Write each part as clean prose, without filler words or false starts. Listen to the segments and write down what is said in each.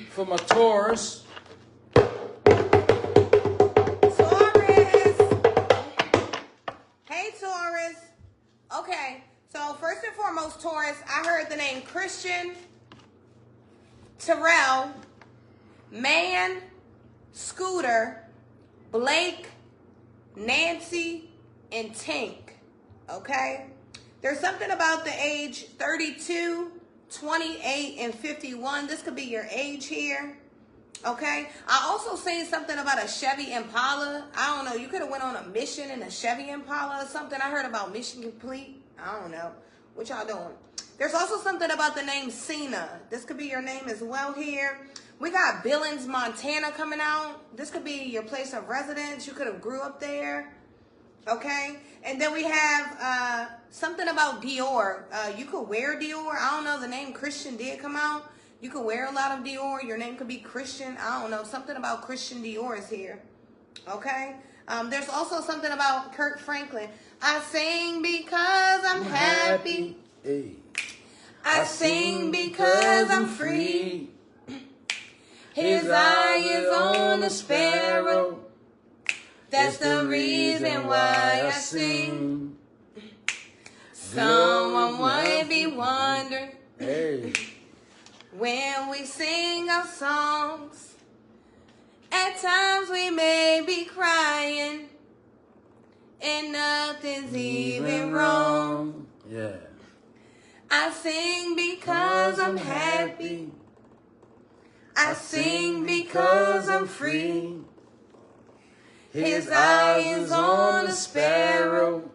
for my Taurus. Taurus. Hey, Taurus. Okay, so first and foremost, Taurus, I heard the name Christian, Terrell, Man, Scooter, Blake, Nancy, and Tink. Okay? There's something about the age 32, 28, and 51. This could be your age here. Okay? I also seen something about a Chevy Impala. I don't know. You could have went on a mission in a Chevy Impala or something. I heard about Mission Complete. I don't know. What y'all doing? There's also something about the name Cena. This could be your name as well here. We got Billings, Montana coming out. This could be your place of residence. You could have grew up there. Okay? And then we have something about Dior. You could wear Dior. I don't know. The name Christian did come out. You could wear a lot of Dior. Your name could be Christian. I don't know. Something about Christian Dior is here. Okay? There's also something about Kirk Franklin. I sing because I'm happy. Hey. I sing because I'm free. His eye is on the sparrow. That's the reason why I sing. Someone might be wondering, Hey. when we sing our songs, at times we may be crying, and nothing's even wrong. Yeah. I sing because I'm happy. I sing because I'm free. His eye is on the sparrow.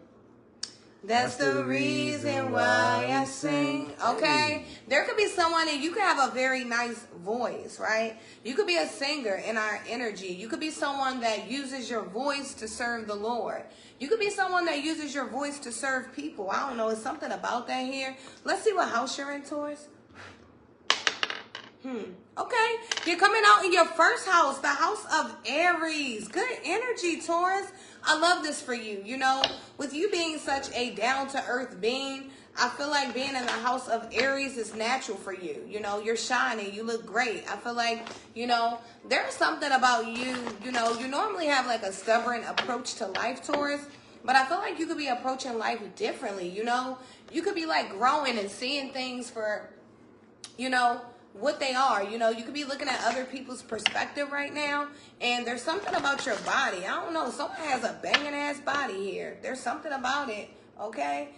That's the reason why I sing. Okay? There could be someone, and you could have a very nice voice, right? You could be a singer in our energy. You could be someone that uses your voice to serve the Lord. You could be someone that uses your voice to serve people. I don't know. It's something about that here. Let's see what house you're in, Taurus. Okay. You're coming out in your first house, the house of Aries. Good energy, Taurus. I love this for you. You know, with you being such a down-to-earth being, I feel like being in the house of Aries is natural for you. You know, you're shining. You look great. I feel like, you know, there's something about you. You know, you normally have like a stubborn approach to life, Taurus. But I feel like you could be approaching life differently, you know. You could be like growing and seeing things for, you know, what they are. You know, you could be looking at other people's perspective right now, and there's something about your body. I don't know. Someone has a banging ass body here. There's something about it. Okay.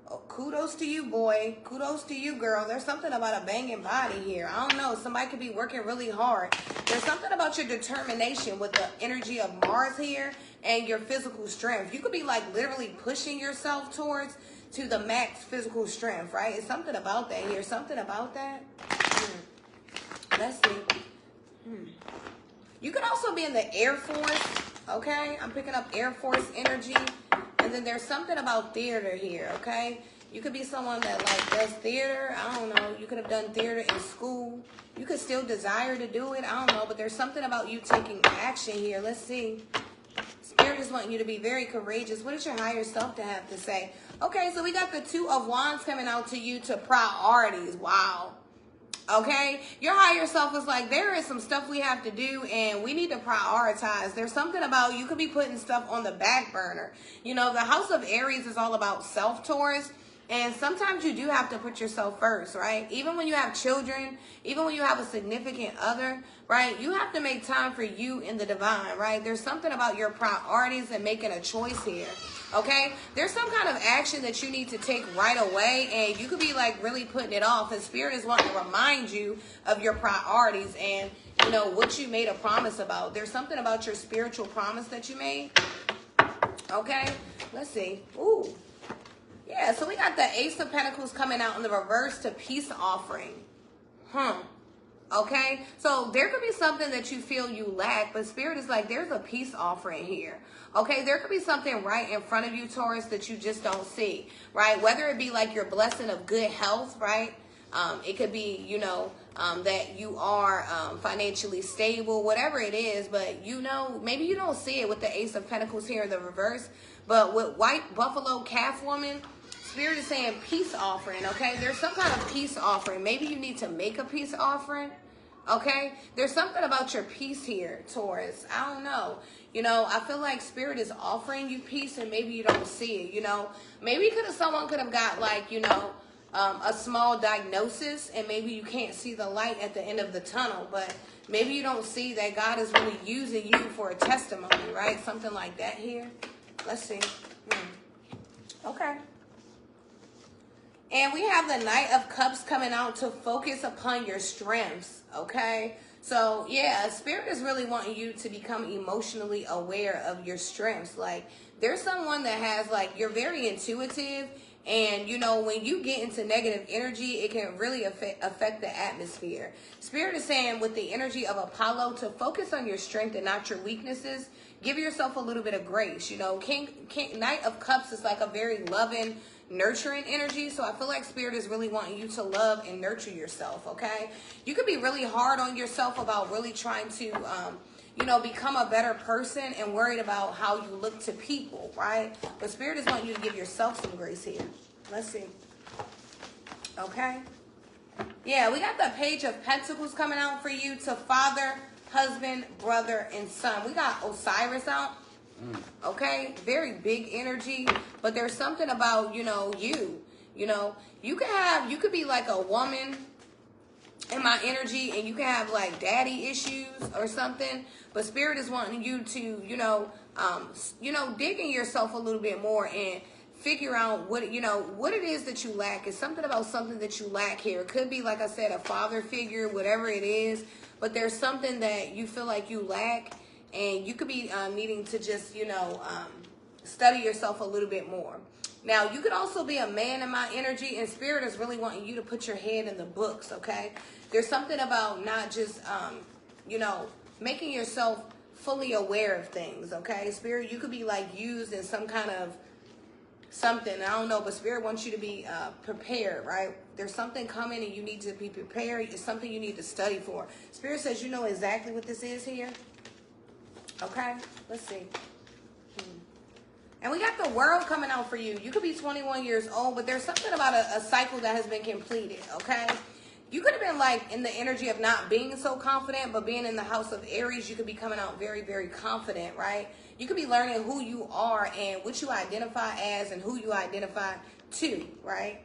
Oh, kudos to you, boy. Kudos to you, girl. There's something about a banging body here. I don't know. Somebody could be working really hard. There's something about your determination with the energy of Mars here and your physical strength. You could be like literally pushing yourself towards to the max physical strength, right? It's something about that here. Something about that. Let's see. You could also be in the Air Force, okay? I'm picking up Air Force energy. And then there's something about theater here, okay? You could be someone that like does theater. I don't know. You could have done theater in school. You could still desire to do it. I don't know. But there's something about you taking action here. Let's see. Spirit is wanting you to be very courageous. What does your higher self to have to say? Okay, so we got the Two of Wands coming out to you to priorities. Wow. Okay, your higher self is like, there is some stuff we have to do and we need to prioritize. There's something about you could be putting stuff on the back burner. You know, the house of Aries is all about self, Taurus. And sometimes you do have to put yourself first, right? Even when you have children, even when you have a significant other, right? You have to make time for you in the divine, right? There's something about your priorities and making a choice here. Okay, there's some kind of action that you need to take right away, and you could be like really putting it off. And Spirit is wanting to remind you of your priorities and, you know, what you made a promise about. There's something about your spiritual promise that you made. Okay, let's see. Ooh, yeah. So we got the Ace of Pentacles coming out in the reverse to peace offering. Okay, so there could be something that you feel you lack, but Spirit is like, there's a peace offering here. Okay, there could be something right in front of you, Taurus, that you just don't see, right? Whether it be like your blessing of good health, right? It could be, you know, that you are financially stable, whatever it is, but you know, maybe you don't see it with the Ace of Pentacles here in the reverse, but with White Buffalo Calf Woman, Spirit is saying peace offering, okay? There's some kind of peace offering. Maybe you need to make a peace offering, Okay? There's something about your peace here, Taurus. I don't know. You know, I feel like Spirit is offering you peace and maybe you don't see it, you know. Maybe someone could have got like, you know, a small diagnosis and maybe you can't see the light at the end of the tunnel, but maybe you don't see that God is really using you for a testimony, right? Something like that here. Let's see. Okay. And we have the Knight of Cups coming out to focus upon your strengths, okay? So, yeah, Spirit is really wanting you to become emotionally aware of your strengths. Like, there's someone that has, like, you're very intuitive. And, you know, when you get into negative energy, it can really affect the atmosphere. Spirit is saying with the energy of Apollo to focus on your strength and not your weaknesses. Give yourself a little bit of grace. You know, Knight of Cups is like a very loving, nurturing energy. So I feel like Spirit is really wanting you to love and nurture yourself, okay? You could be really hard on yourself about really trying to, you know, become a better person and worried about how you look to people, right? But Spirit is wanting you to give yourself some grace here. Let's see. Okay? Yeah, we got the Page of Pentacles coming out for you to father, husband, brother, and son. We got Osiris out. Okay? Very big energy. But there's something about, you know, you know, you could be like a woman in my energy and you can have like daddy issues or something, but Spirit is wanting you to, you know, dig in yourself a little bit more and figure out what, you know, what it is that you lack. It's something about something that you lack here. It could be, like I said, a father figure, whatever it is, but there's something that you feel like you lack and you could be needing to just, you know, study yourself a little bit more. Now, you could also be a man in my energy, and Spirit is really wanting you to put your head in the books, okay? There's something about not just, you know, making yourself fully aware of things, okay? Spirit, you could be, like, used in some kind of something. I don't know, but Spirit wants you to be prepared, right? There's something coming, and you need to be prepared. It's something you need to study for. Spirit says you know exactly what this is here, okay? Let's see. And we got the World coming out for you. You could be 21 years old, but there's something about a cycle that has been completed, okay? You could have been like in the energy of not being so confident, but being in the house of Aries, you could be coming out very, very confident, right? You could be learning who you are and what you identify as and who you identify to, right?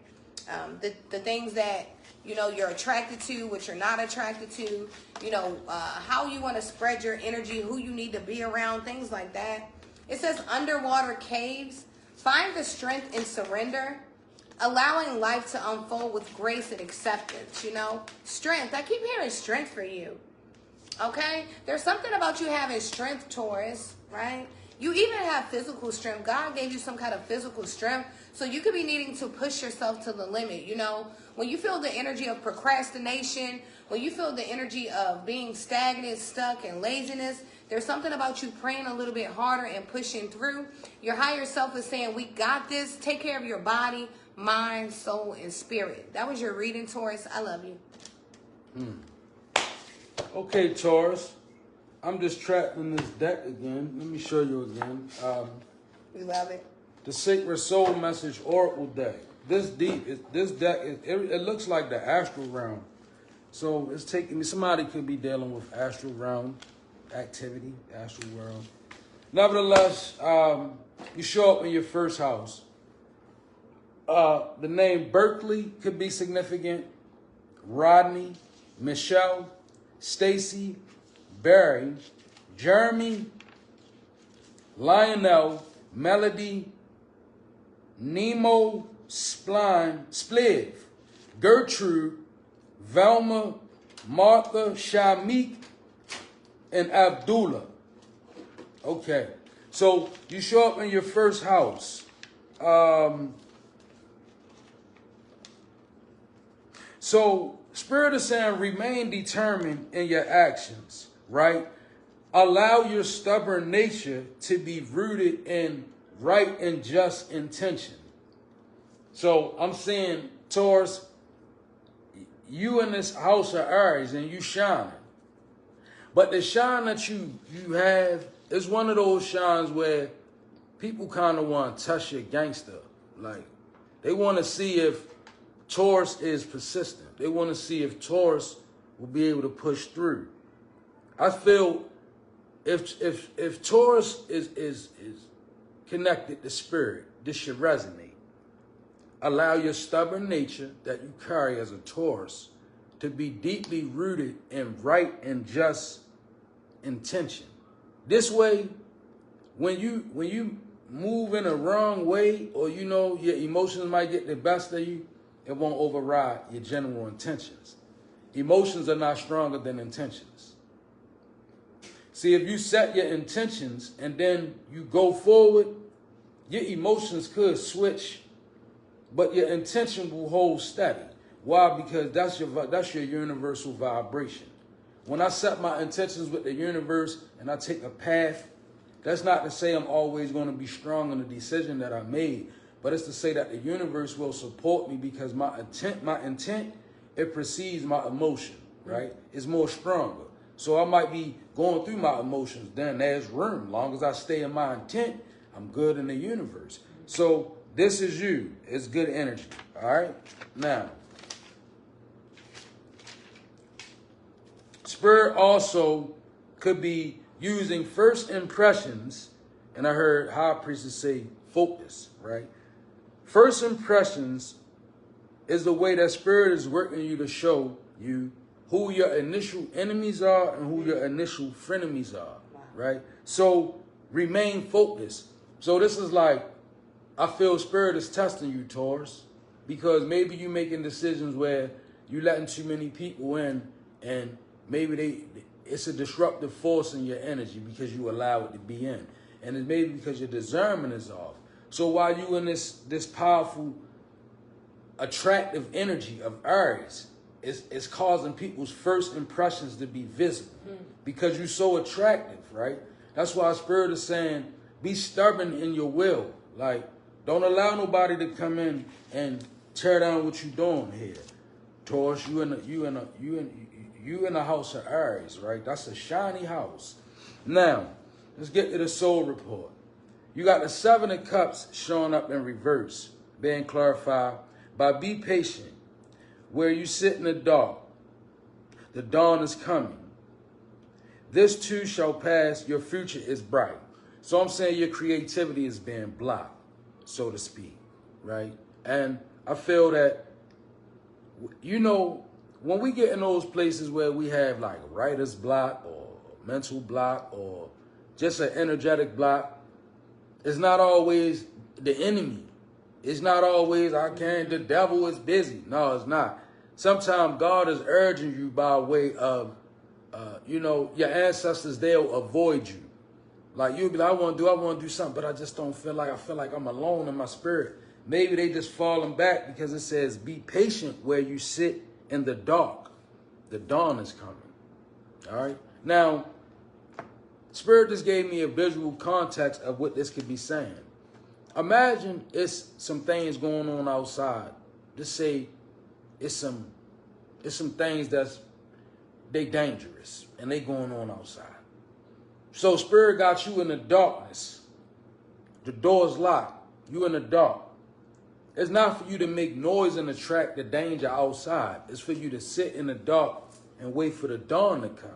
The things that, you know, you're attracted to, what you're not attracted to, you know, how you want to spread your energy, who you need to be around, things like that. It says underwater caves, find the strength in surrender, allowing life to unfold with grace and acceptance, you know. Strength, I keep hearing strength for you, okay? There's something about you having strength, Taurus, right? You even have physical strength. God gave you some kind of physical strength, so you could be needing to push yourself to the limit, you know. When you feel the energy of procrastination, when you feel the energy of being stagnant, stuck, and laziness, there's something about you praying a little bit harder and pushing through. Your higher self is saying, we got this. Take care of your body, mind, soul, and spirit. That was your reading, Taurus. I love you. Okay, Taurus. I'm just trapped in this deck again. Let me show you again. We love it. The Sacred Soul Message Oracle deck. This deck, it looks like the astral realm. So it's taking me, somebody could be dealing with astral realm activity, astral world. Nevertheless, you show up in your first house. The name Berkeley could be significant. Rodney, Michelle, Stacy, Barry, Jeremy, Lionel, Melody, Nemo, Spliv, Gertrude, Velma, Martha, Shamik, and Abdullah. Okay, so you show up in your first house. So Spirit is saying remain determined in your actions, right? Allow your stubborn nature to be rooted in right and just intention. So I'm saying, Taurus, you in this house of Aries and you shining. But the shine that you have is one of those shines where people kind of want to touch your gangster. Like, they want to see if Taurus is persistent. They want to see if Taurus will be able to push through. I feel if Taurus is connected to spirit, this should resonate. Allow your stubborn nature that you carry as a Taurus to be deeply rooted in right and just intention. This way, when you move in a wrong way, or your emotions might get the best of you, it won't override your general intentions. Emotions are not stronger than intentions. See, if you set your intentions and then you go forward, your emotions could switch, but your intention will hold steady. Why? Because that's your universal vibration. When I set my intentions with the universe and I take a path, that's not to say I'm always going to be strong in the decision that I made, but it's to say that the universe will support me because my intent, it precedes my emotion, right? It's more stronger. So I might be going through my emotions, then there's room. As long as I stay in my intent, I'm good in the universe. So this is you. It's good energy, all right? Now, Spirit also could be using first impressions, and I heard high priestess say focus, right? First impressions is the way that Spirit is working you to show you who your initial enemies are and who your initial frenemies are, right? So remain focused. So this is like, I feel Spirit is testing you, Taurus, because maybe you're making decisions where you're letting too many people in, and maybe it's a disruptive force in your energy because you allow it to be in. And it's maybe because your discernment is off. So while you in this powerful, attractive energy of Aries, it's causing people's first impressions to be visible because you're so attractive, right? That's why Spirit is saying, be stubborn in your will. Like, don't allow nobody to come in and tear down what you're doing here. Taurus, you in the house of Aries, right? That's a shiny house. Now, let's get to the soul report. You got the 7 of Cups showing up in reverse, being clarified by be patient. Where you sit in the dark, the dawn is coming. This too shall pass, your future is bright. So I'm saying your creativity is being blocked, so to speak, right? And I feel that, when we get in those places where we have like writer's block or mental block or just an energetic block, it's not always the enemy. It's not always, the devil is busy. No, it's not. Sometimes God is urging you by way of, your ancestors, they'll avoid you. Like you'll be like, I want to do something, but I just don't feel like, I feel like I'm alone in my spirit. Maybe they just falling back because it says, be patient where you sit in the dark. The dawn is coming. All right. Now, Spirit just gave me a visual context of what this could be saying. Imagine it's some things going on outside. Just say it's some things they dangerous and they going on outside. So Spirit got you in the darkness. The door's locked. You in the dark. It's not for you to make noise and attract the danger outside. It's for you to sit in the dark and wait for the dawn to come.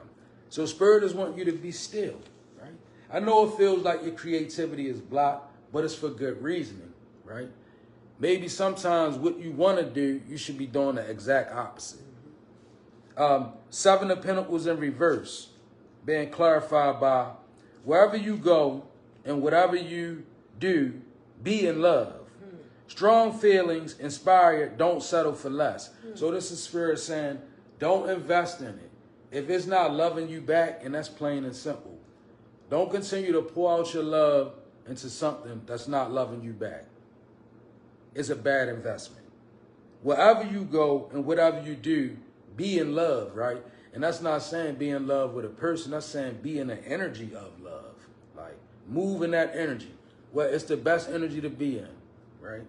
So Spirit just want you to be still, right? I know it feels like your creativity is blocked, but it's for good reasoning, right? Maybe sometimes what you want to do, you should be doing the exact opposite. 7 of Pentacles in reverse, being clarified by wherever you go and whatever you do, be in love. Strong feelings inspire you, don't settle for less. So this is Spirit saying, don't invest in it. If it's not loving you back, and that's plain and simple, don't continue to pour out your love into something that's not loving you back. It's a bad investment. Wherever you go and whatever you do, be in love, right? And that's not saying be in love with a person. That's saying be in the energy of love. Like, move in that energy. Well, it's the best energy to be in, right?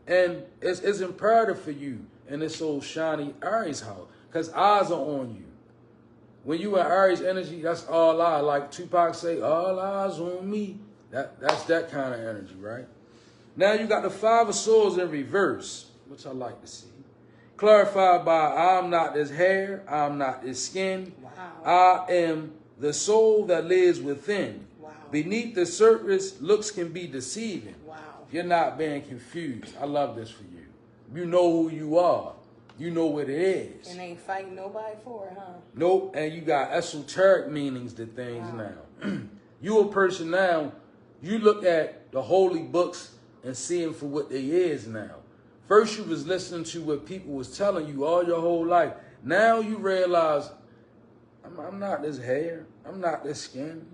And it's imperative for you in this old shiny Aries house because eyes are on you. When you in Aries energy, that's all eyes. Like Tupac say, all eyes on me. That's that kind of energy, right? Now you got the 5 of Swords in reverse, which I like to see. clarified by I'm not this hair, I'm not this skin. Wow. I am the soul that lives within. Wow. Beneath the surface, looks can be deceiving. Wow. You're not being confused. I love this for you. You know who you are. You know what it is. And ain't fighting nobody for it, huh? Nope. And you got esoteric meanings to things now. You a person now, you look at the holy books and see them for what they is now. First you was listening to what people was telling you all your whole life. Now you realize, I'm not this hair. I'm not this skin.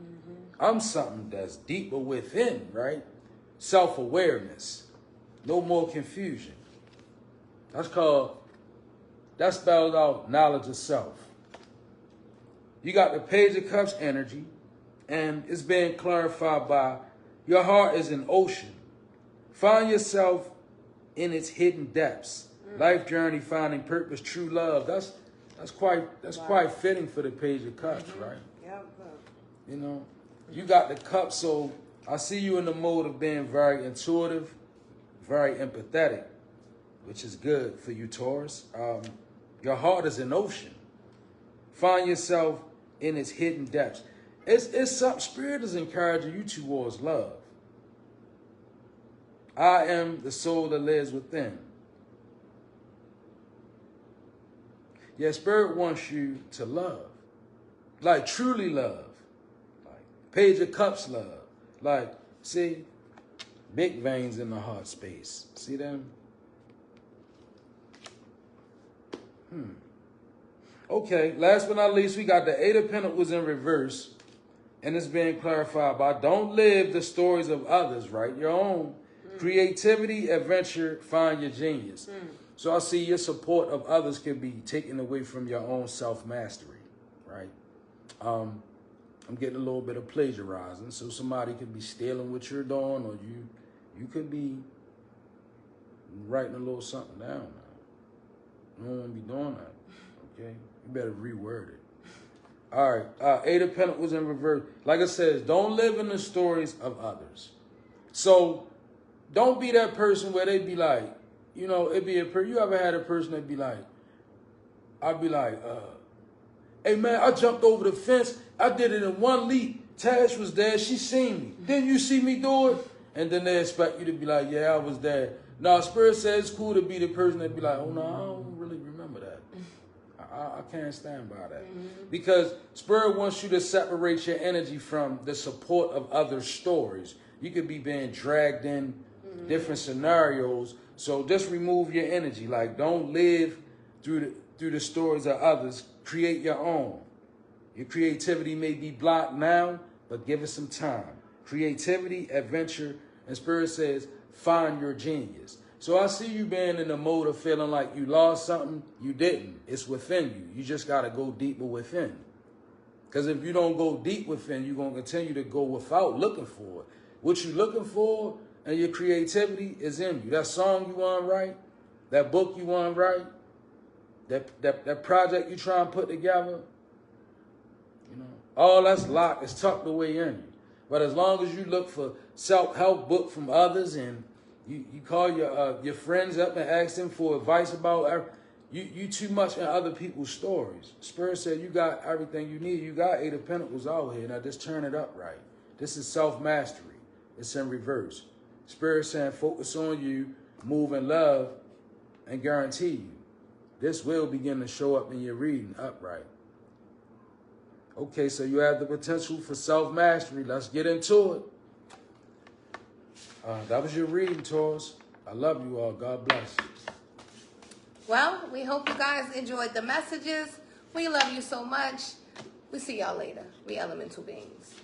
I'm something that's deeper within, right? Self-awareness. No more confusion. That spells out knowledge of self. You got the Page of Cups energy, and it's being clarified by your heart is an ocean. Find yourself in its hidden depths. Life journey, finding purpose, true love. That's quite fitting for the Page of Cups, right? Yep. You know, you got the cup, so I see you in the mode of being very intuitive, very empathetic, which is good for you, Taurus. Your heart is an ocean. Find yourself in its hidden depths. It's something Spirit is encouraging you towards love. I am the soul that lives within. Yeah, Spirit wants you to love. Like truly love. Like Page of Cups love. Like, see, big veins in the heart space. See them? Okay, last but not least, we got the Eight of Pentacles in reverse. And it's being clarified by don't live the stories of others, right? Your own. Creativity, adventure, find your genius. So I see your support of others can be taken away from your own self-mastery, right? I'm getting a little bit of plagiarizing. So somebody could be stealing what you're doing, or you could be writing a little something down now. You don't want to be doing that, okay? You better reword it. All right, Eight of Pentacles in reverse. Like I said, don't live in the stories of others. So don't be that person where they be like, you know, you ever had a person that be like, I'd be like, hey man, I jumped over the fence. I did it in one leap. Tash was there. She seen me. Didn't you see me do it? And then they expect you to be like, yeah, I was there. No, Spirit says it's cool to be the person that be like, oh no, I don't really remember that. I can't stand by that. Because Spirit wants you to separate your energy from the support of other stories. You could be being dragged in different scenarios. So just remove your energy. Like, don't live through the stories of others. Create your own. Your creativity may be blocked now, but give it some time. Creativity, adventure, and Spirit says, find your genius. So I see you being in the mode of feeling like you lost something. You didn't. It's within you. You just got to go deeper within. Because if you don't go deep within, you're going to continue to go without looking for it. What you're looking for and your creativity is in you. That song you want to write, that book you want to write, that project you try and put together, you know, all that's locked. It's tucked away in you. But as long as you look for self-help book from others and you call your friends up and ask them for advice about you too much in other people's stories. Spirit said you got everything you need. You got Eight of Pentacles out here. Now just turn it up right. This is self-mastery. It's in reverse. Spirit saying focus on you, move in love, and guarantee you this will begin to show up in your reading upright. Okay, so you have the potential for self-mastery. Let's get into it. That was your reading, Taurus. I love you all. God bless. Well, we hope you guys enjoyed the messages. We love you so much. We see y'all later. We elemental beings.